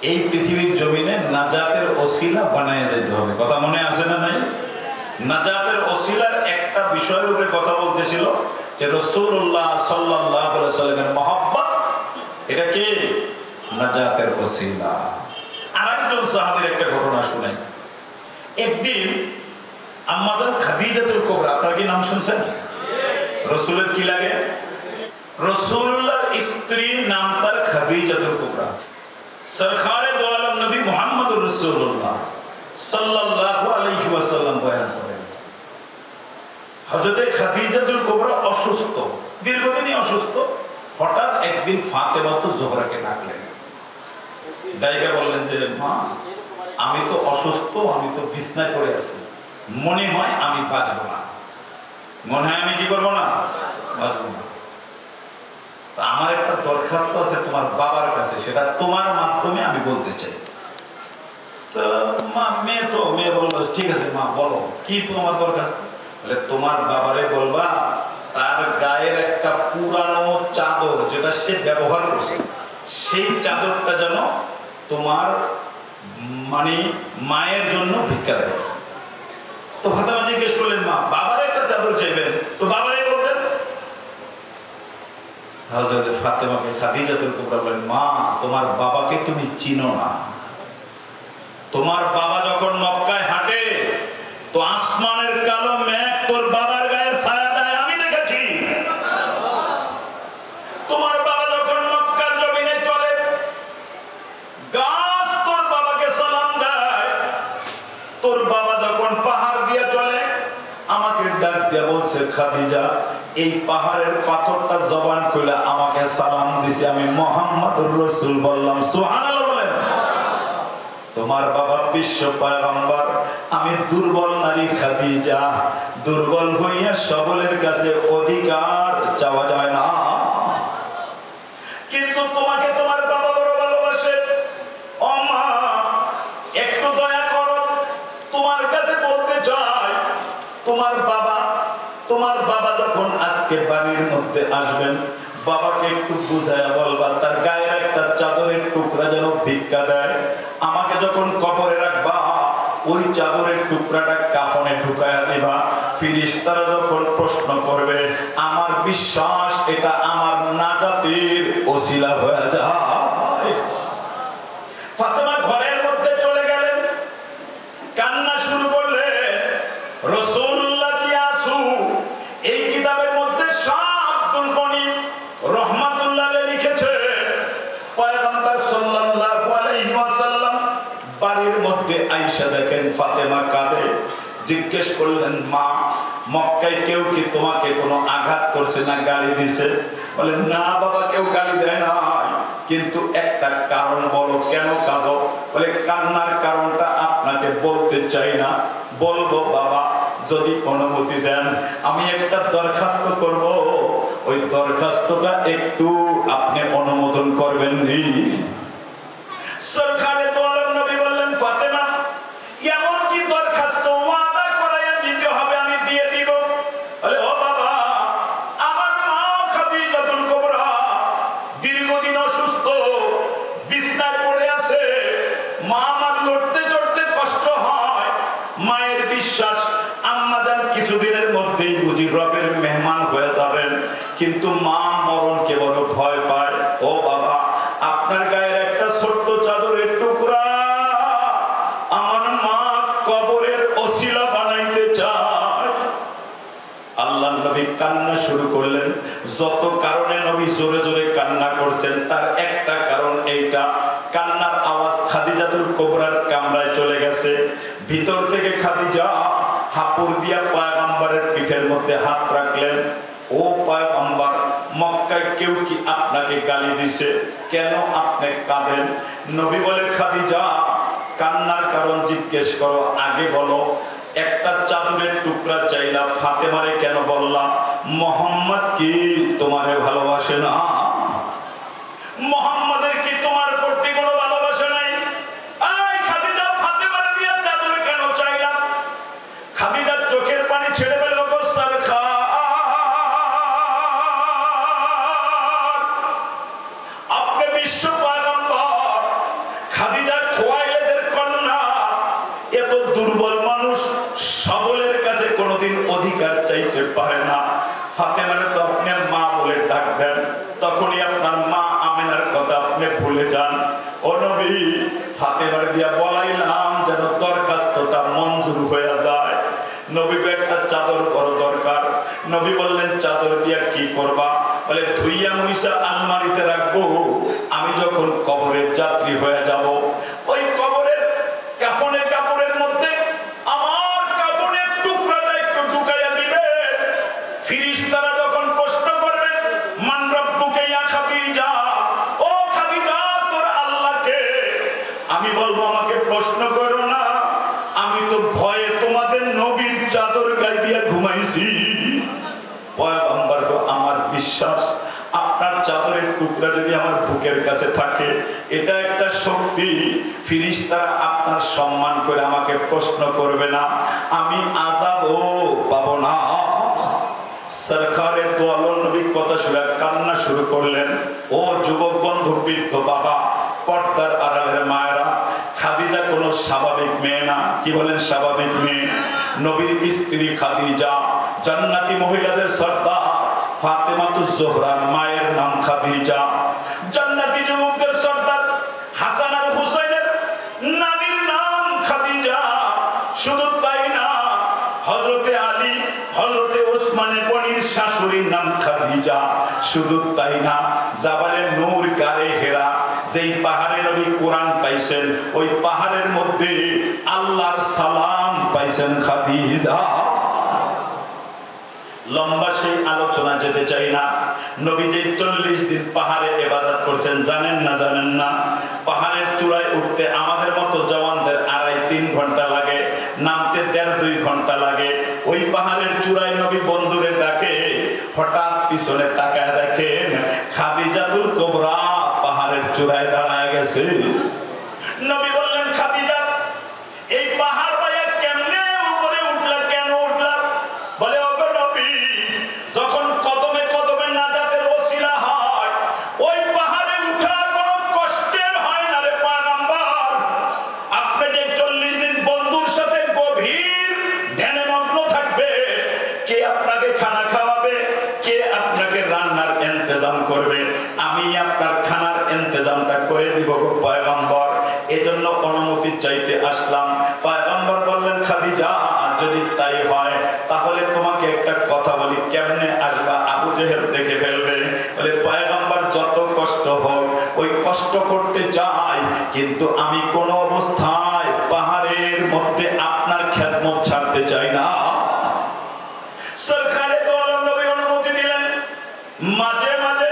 এই পৃথিবীর জমিনে নাজাতের ওসিলা বানায় যেতে হবে। কথা মনে আছে না নাই? নাজাতের ওসিলার একটা বিষয়ের উপরে কথা বলতেছিল যে রাসূলুল্লাহ সাল্লাল্লাহু আলাইহি ওয়াসাল্লামের মহব্বত, এটা কি নাজাতের ওসিলা। আরেকজন সাহাবীর একটা ঘটনা শুনাই। একদিন আম্মাজান খাদিজাতুল কুবরা, আপনারা কি নাম শুনছেন? রাসূলের কি লাগে? রাসূলুল্লাহর স্ত্রীর নাম তার খাদিজাতুল কুবরা। সরকারে দো আলম নবী মুহাম্মদুর রাসূলুল্লাহ সাল্লাল্লাহু আলাইহি ওয়াসাল্লাম বয়ান করেন, হযরত খাদিজাতুল কুবরা অসুস্থ, দীর্ঘদিনই অসুস্থ। হঠাৎ একদিন ফাতেমা তো জোহরাকে ডাকলেন, ডাইকা বললেন যে মা, আমি তো অসুস্থ, আমি তো বিছনায় পড়ে আছি, মনে হয় আমি বাঁচবো না, মনে হয় আমি কি করবো না, বাঁচবো না। আমার একটা দরখাস্ত আছে তোমার বাবার কাছে, সেটা তোমার মাধ্যমে আমি বলতে চাই। তো মা, মেয়ে বললো ঠিক আছে মা বলো, কি তোমার দরখাস্ত? বলে তোমার বাবারে বলবা তার গায়ের একটা পুরানো চাদর যেটা সে ব্যবহার করছে, সেই চাদরটা যেন তোমার মানে মায়ের জন্য ভিক্ষা দেয়। তো ফাতেমা জিজ্ঞেস করলেন মা, বাবার একটা চাদর চাইবেন, তো বাবারে বলতেন। হযরত ফাতেমাকে খাদিজাতুল কুবরা বলেন, মা তোমার বাবাকে তুমি চিনো না। তোমার বাবা যখন মক্কায় হাঁটে তো আসমানের কালো মেঘ তোর বাবার গায়ে ছায়া দেয়, আমি দেখেছি। তোমার বাবা যখন মক্কার জমিনে চলে গাছ তোর বাবাকে সালাম দেয়। তোর বাবা যখন পাহাড় দিয়ে চলে আমাকে ডাক দিয়ে বলছে খাদিজা এই পাহাড়ের পাথরটা জবান খুলে আমাকে সালাম দিছে, আমি মুহাম্মদুর রাসূল বললাম। সুবহানাল্লাহ বলেন। তোমার বাবা বিশ্ব পয়গম্বর, আমি দুর্বল নারী খাদিজা, দুর্বল হইয়া সবলের কাছে অধিকার চাওয়া যায় না, কিন্তু তোমাকে তোমার বাবা বড় ভালোবাসে। ও মা একটু দয়া করো, তোমার কাছে বলতে চাই তোমার বাবা যখন আজকে বাড়ির মধ্যে আসবেন বাবাকে একটু বুঝায়া বলবা তার গায়ের একটা চাদরের টুকরা যেন ভিক্ষা দেয়। আমাকে যখন কবরে রাখবা ওই চাদরের টুকরাটা কাফনে ঢুকায়া দিবা। ফেরেশতারা যখন প্রশ্ন করবে আমার বিশ্বাস এটা আমার নাজাতের ওসিলা হয়ে যায়। ফাতেমা ঘরের মধ্যে চলে গেলেন, কান্না শুরু করলেন। রাসূলুল্লাহ কি আসু এই কিতাবের মধ্যে শাহ আব্দুল গনি রহমাতুল্লাহ লিখেছে পয়গম্বর সাল্লাল্লাহু আলাইহি ওয়াসাল্লাম বাড়ির মধ্যে আয়েশা দেখেন ফাতেমা কাঁদে। জিজ্ঞেস করলেন মা মক্কায় কেউ কি তোমাকে কোনো আঘাত করছে না গালি দিছে? বলেন না বাবা কেউ গালি দেয় না, কিন্তু একটা কারণ বলো কেন কাঁদো? বলে কান্নার কারণটা আপনাকে বলতে চাই না, বলবো বাবা যদি অনুমতি দেন আমি একটা দরখাস্ত করব, ওই দরখাস্তটা একটু আপনি অনুমোদন করবেন নি? সরকারে তো আলম নবী বললেন ফাতেমা এমন কি দরখাস্ত ওয়াদা করাইয়া দিতে হবে আমি দিয়ে দিব। বলে ও বাবা আমার মা খাদিজাতুল কুবরা দীর্ঘদিন অসুস্থ, বিছনায় পড়ে আছে, মা আমার লড়তে চড়তে কষ্ট হয়। মায়ের বিশ্বাস আম্মাজান কিছুদিনের মধ্যেই বুঝি রবের মেহমান হয়ে যাবেন, কিন্তু মা মরণকে বড় ভয় পায়। ও বাবা আপনার গায়ের একটা ছোট্ট চাদরের টুকরা আমার মা কবরের ওসিলা বানাইতে চায়। আল্লাহ নবী কান্না শুরু করলেন। যত কারণে নবী জোরে জোরে কান্না করছেন তার একটা কারণ এইটা, কান্নার আওয়াজ খাদিজাতুল কুবরার কামরায় চলে গেছে। ভিতর থেকে খাদিজা হাপুড় দিয়া পয়গম্বরের পিঠের মধ্যে হাত রাখলেন। ও পয়গম্বর মক্কায় কেউ কি আপনাকে গালি দিছে? কেন আপনি কাঁদেন? নবী বলে খাদিজা কান্নার কারণ জিজ্ঞেস করো, আগে বলো একটা চাদরের টুকরা চাইলা ফাতেমারে কেন বললা? মুহাম্মদ কি তোমারে ভালোবাসে না? মুহাম্মাদের কি তোমার প্রতি কোনো ভালোবাসা নাই? এই খাদিজা ফাতেমারে দিয়া চাদর কেন চাইলা? খাদিজার চোখের পানি ছেড়ে ফেলল। আপনি বিশ্ব পয়গম্বর, খাদিজা খোয়াইলেদের কন্যা, এত দুর্বল মানুষ সবলের কাছে কোনোদিন অধিকার চাইতে পারে না। ফাতেমারে তো আপনি মা বলে ডাকবেন, তখনই আপনার মা আমিনার কথা আপনি ভুলে যান। ও নবী, ফাতেমার দিয়া বলাইলাম যেন দরখাস্তটা মঞ্জুর হয়ে যায়। নবীকে একটা চাদর বড় দরকার। নবী বললেন চাদর দিয়া কি করবা? বলে ধুইয়া মুইসা আলমারিতে রাখবো, আমি যখন কবরের যাত্রী হয়ে যাব ওই কবরের কাফনের কাপড়ের মধ্যে আমার কাপড়ের টুকরাটা একটু ঢুকাইয়া দিবে। ফেরেশতারা যখন প্রশ্ন করবে মান রব্বুকা ইয়া খাদিজা, ও খাদিজা তোর আল্লাহ কে? আমি বলবো আমাকে প্রশ্ন করো না, আমি তো ভয়ে তোমাদের নবীর চাদর গায়ে দিয়া ঘুমাইছি। পয়গম্বর তো আমার বিশ্বাস আপনার চাদরের টুকরা যদি আমার বুকের কাছে থাকে এটা একটা শক্তি, ফেরেশতারা আপনার সম্মান করে আমাকে প্রশ্ন করবে না, আমি আযাবও পাবো না। সরকারের তো আল্লাহর নবী কথা শুনে কান্না শুরু করলেন। ও যুবক বন্ধু, বৃদ্ধ বাবা, পর্দার আড়ালের মায়েরা, খাদিজা কোনো স্বাভাবিক মেয়ে না। কি বলেন? স্বাভাবিক মেয়ে। নবীর স্ত্রী খাদিজা জান্নাতি মহিলাদের সর্দার। ফাতেমাতুজ জোহরা মায়ের নাম খাদিজা। জান্নাতি যুবকদের সর্দার হাসান আর হুসাইনের নানির নাম খাদিজা। শুধু তাই না, হযরতে আলী, হযরতে ওসমানের বোনের শাশুড়ির নাম খাদিজা। শুধু তাই না, জাবালে নূর গারে হেরা, যেই পাহাড়ে নবী কোরআন পাইছেন ওই পাহাড়ের মধ্যে আল্লাহর সালাম পাইছেন খাদিজা। লম্বা সেই আলোচনা যেতে চাই না। নবী যে 40 দিন পাহাড়ে ইবাদত করছেন জানেন না? জানেন না? পাহাড়ের চূড়ায় উঠতে আমাদের মতো জওয়ানদের 2.5-3 ঘন্টা লাগে, নামতে 1.5-2 ঘন্টা লাগে। ওই পাহাড়ের চূড়ায় নবী বন্ধুরে ডাকে, হঠাৎ পিছনে তাকায় দেখেন খাদিজাতুল কুবরা পাহাড়ের চূড়ায় দাঁড়ায় গেছে। নবী বললেন, খাদিজা এই পাহাড় বাইয়া কেমনে উপরে উঠলা? কেন উঠলা? বলে, ওগো নবী, যখন কদমে কদমে নাজাতের ওসিলা হয় ওই পাহাড়ে উঠা কোনো কষ্টের হয় না রে পয়গম্বর। আপনি যে 40 দিন বন্ধুর সাথে গভীর ধ্যানে মগ্ন থাকবে, কে আপনাকে খানা খাওয়াবে, কে আপনাকে রান্নার ইন্তজাম করবে? আমি আপনার খানার ইন্তজামটা করে দিব গো পয়গম্বর। এজন্য অনুমতি চাইতে আসলাম। পয়গম্বর বললেন, খাদিজা যদি তাই হয় তাহলে তোমাকে একটা কথা বলি, কেমনে আসবা? আবু জেহেল দেখে ফেলবে। বলে, পয়গম্বর যত কষ্ট হোক ওই কষ্ট করতে চাই, কিন্তু আমি কোন অবস্থায় পাহাড়ের মধ্যে আপনার খেদমত ছাড়তে চাই না। সরকারে তো আলম নবী অনুমতি দিলেন। মাঝে মাঝে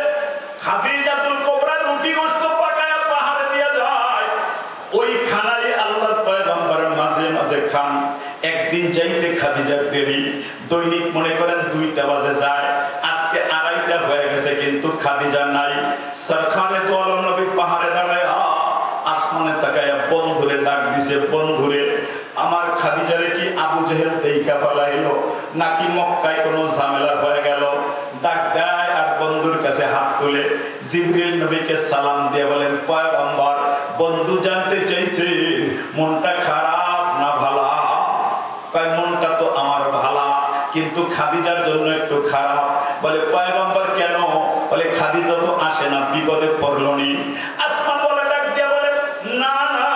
খাদিজাতুল কুবরা রুটি গোশত পাকায়া পাহাড়ে দিয়া যায়, ওই খানায় আল্লাহর পয়গম্বর মাঝে মাঝে খান। একদিন যাইতে খাদিজার দেরি, দৈনিক মনে করেন 2টা বাজে যায়, আজকে 2:30 হয়ে গেছে কিন্তু খাদিজা নাই। সরকারে তো আলম নবী পাহাড়ে দাঁড়ায় আসমানে তাকায়া বন্ধুরে ডাক দিছে, বন্ধুরে আমার খাদিজারে কি আবু জেহেল দেইখা ফেলাইলো নাকি মক্কায় কোনো ঝামেলা হয়ে গেল? ডাক দেয় আর বন্ধুর কাছে হাত তুলে জিবরিল নবীকে সালাম দিয়ে বলেন, পয়গম্বর বন্ধু জানতে চাইছে মনটা খারাপ না ভালা? কয় মনটা তো আমার ভালা, কিন্তু খাদিজার জন্য একটু খারাপ। বলে, পয়গম্বর কেন? বলে, খাদিজা তো আসে না, বিপদে পড়লনি। আসমান বলে ডাক দিয়ে বলে, না না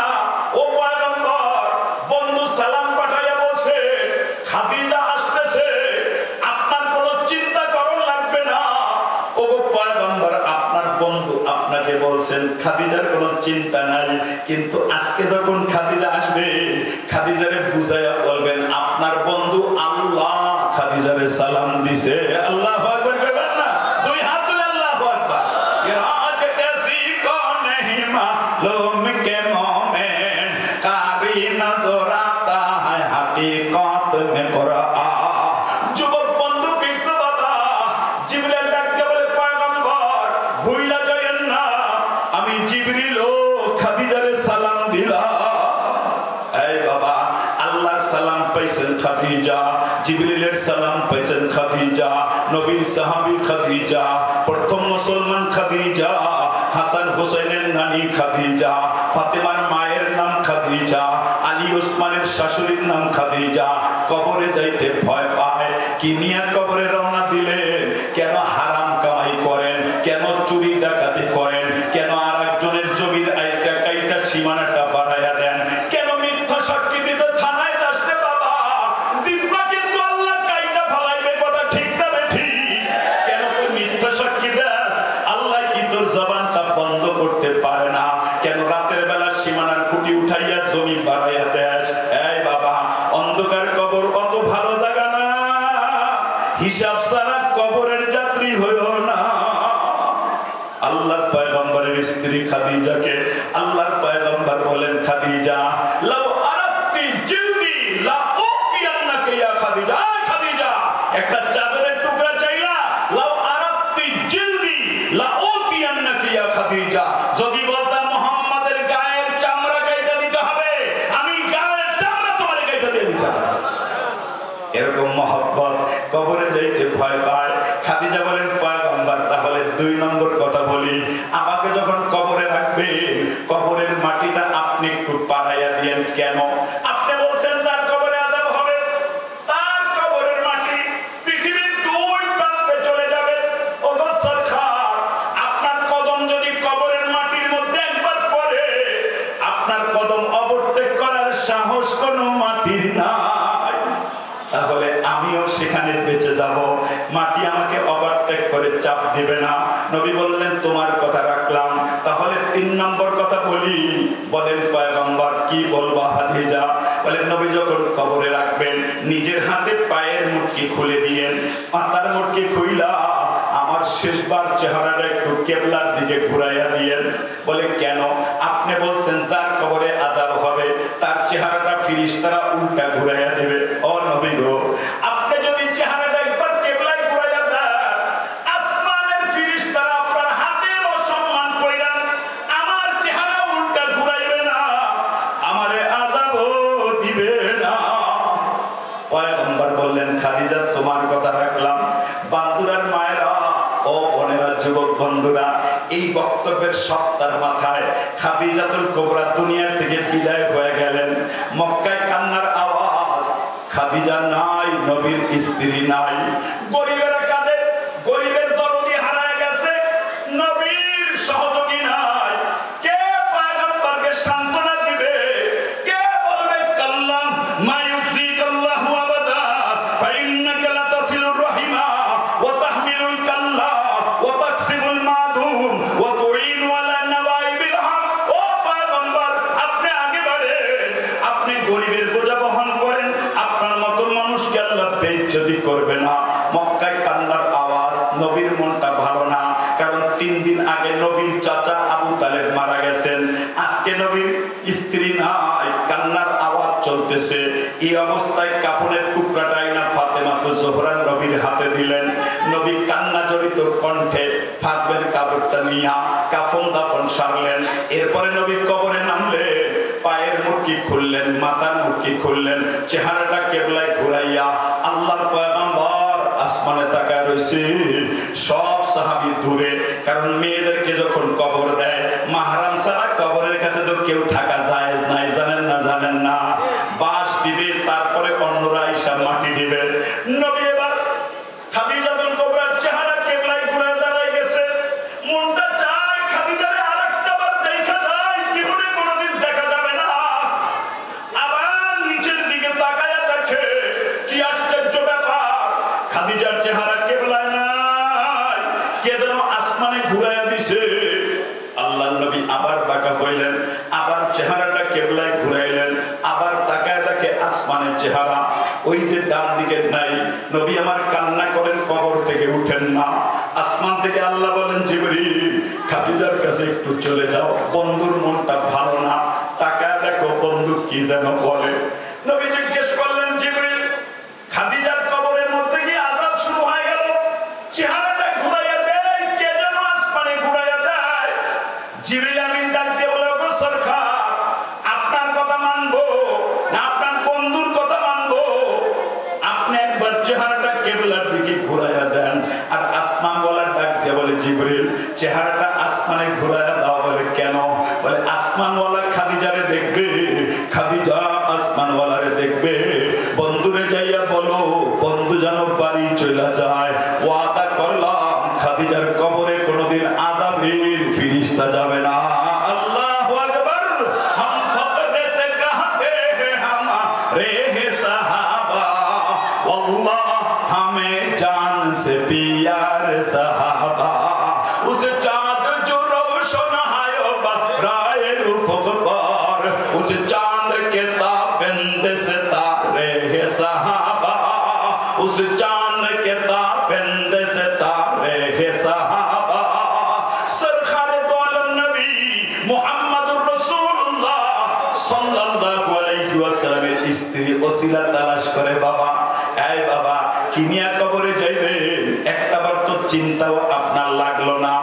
ও পয়গম্বর, বন্ধু সালাম পাঠাইয়া বলছে খাদিজা আসতেছে, আপনার কোনো চিন্তা করণ লাগবে না। ও গো পয়গম্বর, আপনার বন্ধু আপনাকে বলছেন খাদিজার কোনো চিন্তা নাই, কিন্তু আজকে যখন খাদিজা আসবে খাদিজারে বুঝাইয়া বলবেন আপনার বন্ধু আল্লাহ খাদিজারে সালাম দিছে। আল্লাহু আকবার বলবেন না? 2 হাত তুলে আল্লাহু আকবার। ইরাত कैसी को नहीं मालूम के मोमेन कारी नजर आता है हकीकत में कुरान। যুবক বন্ধু, বৃদ্ধ বাবা, জিবরিল ডাকতে বলে, পয়গম্বর ভুইলা যায়েন না, আমি জিবরিল ও খাদিজারে সালাম দিলাম। এই বাবা, আল্লাহর সালাম পাইছেন খাদিজা, জিবরিলের সালাম পাইছেন খাদিজা, নবীর সাহাবী খাদিজা, প্রথম মুসলমান খাদিজা, হাসান হুসাইনের নানি খাদিজা, ফাতেমার মায়ের নাম খাদিজা, আলী ওসমানের শাশুড়ির নাম খাদিজা কবরে যাইতে ভয় পায়। কি নিয়ে কবরে রওনা দিলেন? কেন হারাম কামাই করেন? কেন চুরি ডাকাতি করেন? কেন আর একজনের জমির আইটা কাইটা সীমানাটা বাড়াইয়া দেন? কেন মিথ্যা সাক্ষী দিতে থানায় আসতে বাবা? জিব্বা কিন্তু আল্লাহ কাইটা ফালাইবে, কথা ঠিক না বেঠি? কেন তুই মিথ্যা সাক্ষী দেস? আল্লাহ কি তোর জবানটা বন্ধ করতে পারে না? কেন রাতের বেলা সীমানার খুঁটি উঠাইয়া জমি বাড়াইয়া দেস? এই বাবা, অন্ধকার কবর অত ভালো জায়গা না, হিসাব ছাড়া কবরের যাত্রী হইও না। আল্লাহর পয়গম্বরের স্ত্রী খাদিজাকে আল্লাহর পয়গম্বর বলেন, খাদিজা লাউ আরাতি জিলদি লা উতিয়ান্নাকা ইয়া খাদিজা। খাদিজা, একটা চাদরের টুকরা চাইলা? লাউ আরাতি জিলদি লা উতিয়ান্নাকা ইয়া খাদিজা। যদি বলতা মুহাম্মাদের গায়ের চামড়া কাইটা দিতে হবে, আমি গায়ের চামড়া তোমার কাইটা দিয়ে দিতাম। এরকম মহব্বত, কবরে যাইতে ভয় পায়। খাদিজা বলেন, পয়গম্বর তাহলে 2 নম্বর কথা বলি, আমাকে যখন কবরে রাখবেন কবরের মাটিটা আপনি একটু পাড়াইয়া দিয়েন। কেন? আপনি বলছেন যার কবরে আযাব হবে তার কবরের মাটি পৃথিবীর 2 প্রান্তে চলে যাবে। ওগো সরকার, আপনার কদম যদি কবরের মাটির মধ্যে একবার পড়ে, আপনার কদম অবর্তেক করার সাহস কোনো মাটির নাই, তাহলে আমিও সেখানে বেঁচে যাব, মাটি আমাকে ওভারটেক করে চাপ দিবে না। নবী বললেন, তোমার কথা রাখলাম, তাহলে 3 নম্বর কথা বলি। বলেন পয়গম্বর, কি বলবা খাদিজা? বলেন, নবী যখন কবরে রাখবেন নিজের হাতে পায়ের মুটকি খুলে দিয়েন, মাথার মুটকি খুইলা আমার শেষবার চেহারাটা একটু কিবলার দিকে ঘুরাইয়া দিয়েন। বলে, কেন? আপনি বলছেন যার কবরে আযাব হবে তার চেহারাটা ফেরেশতারা উল্টা ঘুরাইয়া দিবে। ও নবী গো, আপনি যদি চেহারাটা একবার কিবলায় ঘুরাইয়া দেন, আসমানের ফেরেশতারা আপনার হাতের অসম্মান কইরান, আমার চেহারা উল্টা ঘুরাইবে না, আমারে আযাবও দিবে না। পয়গম্বর বললেন, খাদিজা তোমার কথা রাখলাম। বান্দুরার মায়েরা, ও বোনেরা, যুবক বন্ধুরা, এই বক্তব্যের সপ্তাহ মাথায় খাদিজাতুল কুবরা দুনিয়া থেকে বিদায় হয়ে গেলেন। মক্কায় কান্নার আওয়াজ, খাদিজা নাই, নবীর স্ত্রী নাই। গরিবেরা কাঁদে, গরিবের দরদি হারায় গেছে, নবীর সহযোগী নাই। কে পয়গম্বরকে সান্ত্বনা দিবে? কে বলবে কাল্লাম মা ইউযিকাল্লাহু আবাদা ফাইন্নাকা লাতাসিলুর রাহিমা ওয়া তাহমিলুল কাল্লা ওয়া তাকসিবুল মাদুম ওয়া তুইনু আলা নাওয়াইবিল হক। ও পয়গম্বর, আপনি আগে বাড়েন, আপনি গরিবের বোঝা বহন করেন, আপনার মত মানুষকে আল্লাহ বেইজ্জতি করবে না। মক্কায় কান্নার আওয়াজ, নবীর মনটা ভালো না, কারণ 3 দিন আগে নবীর চাচা আবু তালেব মারা গেছেন, আজকে নবীর স্ত্রী নাই, কান্নার আওয়াজ চলতেছে। এই অবস্থায় কাপড়ের টুকরাটাই না ফাতেমা তো জোহরা নবীর হাতে দিলেন। নবী কান্না জড়িত কণ্ঠে ফাতেমার কাপড়টা নিয়া কাফন দাফন সারলেন। এরপরে নবী কবরে নামলেন, পায়ের মুটকি খুললেন, মাথার মুটকি খুললেন, চেহারাটা কিবলায় ঘুরাইয়া আল্লাহর পয়গম্বর আসমানে তাকায় রইছে। সব সাহাবী দূরে, কারণ মেয়েদেরকে যখন কবর দেয় মাহরাম ছাড়া কবরের কাছে তো কেউ থাকা জায়েজ নাই, জানেন না? জানেন না? বাঁশ দিবে, তারপরে অন্যরা এসে মাটি দিবে। নবী এবার খাদিজাতুল কুবরার চেহারা কিবলায় ঘুরে দাঁড়ায় গেছে। মনটা চায় খাদিজারে আরেকটা বার দেখা যায়, জীবনে কোনোদিন দেখা যাবে না। আবার নিচের দিকে তাকায়া দেখে, কি আশ্চর্য ব্যাপার, খাদিজার চেহারা কিবলায় নাই, কে যেন আসমানে ঘুরাইয়া দিছে। আল্লাহর নবী আবার বাঁকা হইলেন, আবার চেহারাটা কিবলায় ঘুরাইলেন, আবার তাকায় দেখে আসমানের চেহারা, ওই যে ডান দিকে নাই। নবী আমার কান্না করেন, কবর থেকে উঠেন না। আসমান থেকে আল্লাহ বলেন, জিবরিল খাদিজার কাছে একটু চলে যাও, বন্ধুর মনটা ভালো না, তাকায় দেখো বন্ধু কি যেন বলে। নবী জিজ্ঞেস করলেন, জিবরিল খাদিজার কবরের মধ্যে কি আযাব শুরু হয়ে গেল? চেহারাটা ঘুরাইয়া দেয়, কে যেন আসমানে ঘুরাইয়া দেয়। জিবরিল আমিন ডাক দিয়ে বলে, ওগো সরকার, আপনার কথা মানবো না আপনার বন্ধুর কথা মানবো? আপনি একবার চেহারাটা কিবলার দিকে ঘুরাইয়া দেন। আর আসমান বলার ডাক দিয়ে বলে, জিবরিল চেহারাটা আসমানে ঘুরাইয়া স্ত্রী ওসিলা তালাশ করে, বাবা এই বাবা কিনিয়া কবরে যাইবে, একটাবার তো চিন্তাও আপনার লাগলো না।